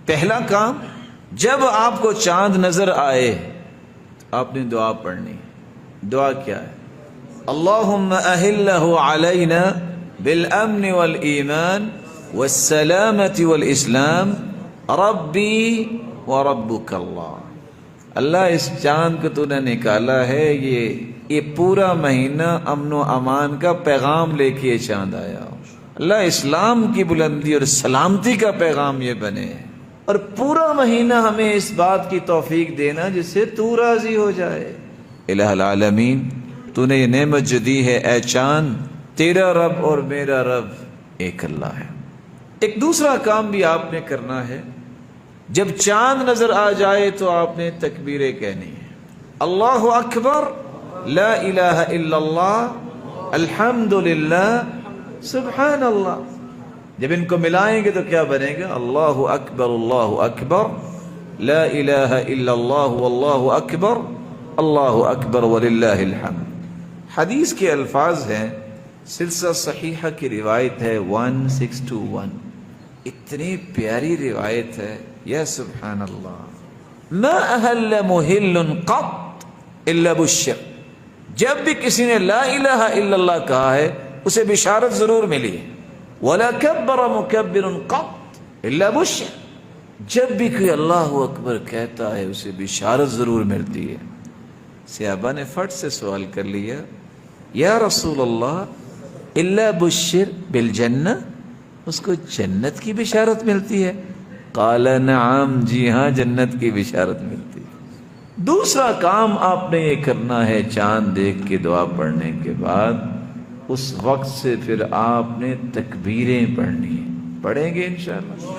پہلا کام، جب آپ کو چاند نظر آئے آپ نے دعا پڑھنی. دعا کیا ہے؟ اللہم اہلہ علینا بالامن والایمان والسلامت والاسلام ربی وربک اللہ. اللہ اس چاند کو تو نے نکالا ہے، یہ پورا مہینہ امن و امان کا پیغام لے کے یہ چاند آیا. اللہ اسلام کی بلندی اور سلامتی کا پیغام یہ بنے، اور پورا مہینہ ہمیں اس بات کی توفیق دینا جس سے تو راضی ہو جائے. الہ العالمین، تو نے یہ نعمت جو دی ہے اے چاند، تیرا رب اور میرا رب ایک اللہ ہے. ایک دوسرا کام بھی آپ نے کرنا ہے، جب چاند نظر آ جائے تو آپ نے تکبیریں کہنی ہے. اللہ اکبر، لا الہ الا اللہ، الحمد للہ، سبحان اللہ. جب ان کو ملائیں گے تو کیا بنے گا؟ اللہ اکبر، لا الہ الا اللہ واللہ اکبر، اللہ اکبر وللہ الحمد. حدیث کے الفاظ ہیں، سلسلہ صحیحہ کی روایت ہے 1621. اتنی پیاری روایت ہے، یا سبحان اللہ. ما اہل محل قط الا بشر. جب بھی کسی نے لا الہ الا اللہ کہا ہے اسے بشارت ضرور ملی ہے. ولا کبر مکبر قط الا بشر. جب بھی کوئی اللہ اکبر کہتا ہے اسے بشارت ضرور ملتی ہے. صحابہ نے فٹ سے سوال کر لیا، یا رسول اللہ الا بشر بالجنہ، اس کو جنت کی بشارت ملتی ہے؟ قال نعم، جی ہاں، جنت کی بشارت ملتی ہے. دوسرا کام آپ نے یہ کرنا ہے، چاند دیکھ کے دعا پڑھنے کے بعد اس وقت سے پھر آپ نے تکبیریں پڑھنی ہیں. پڑھیں گے انشاءاللہ.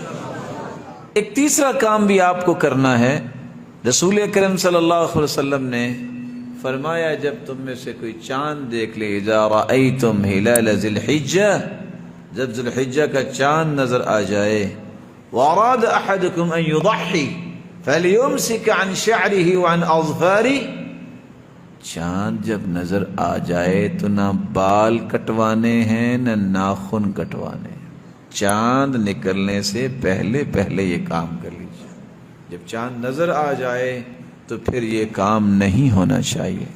ایک تیسرا کام بھی آپ کو کرنا ہے. رسول اکرم صلی اللہ علیہ وسلم نے فرمایا، جب تم میں سے کوئی چاند دیکھ لے، اذا رأیتم ہلال ذی الحجہ، جب ذی الحجہ کا چاند نظر آ جائے، واراد احدکم ان یضحی فلیمسک عن شعرہ وعن اظفارہ. چاند جب نظر آ جائے تو نہ بال کٹوانے ہیں نہ ناخن کٹوانے ہیں. چاند نکلنے سے پہلے پہلے یہ کام کر لیجیے. جب چاند نظر آ جائے تو پھر یہ کام نہیں ہونا چاہیے.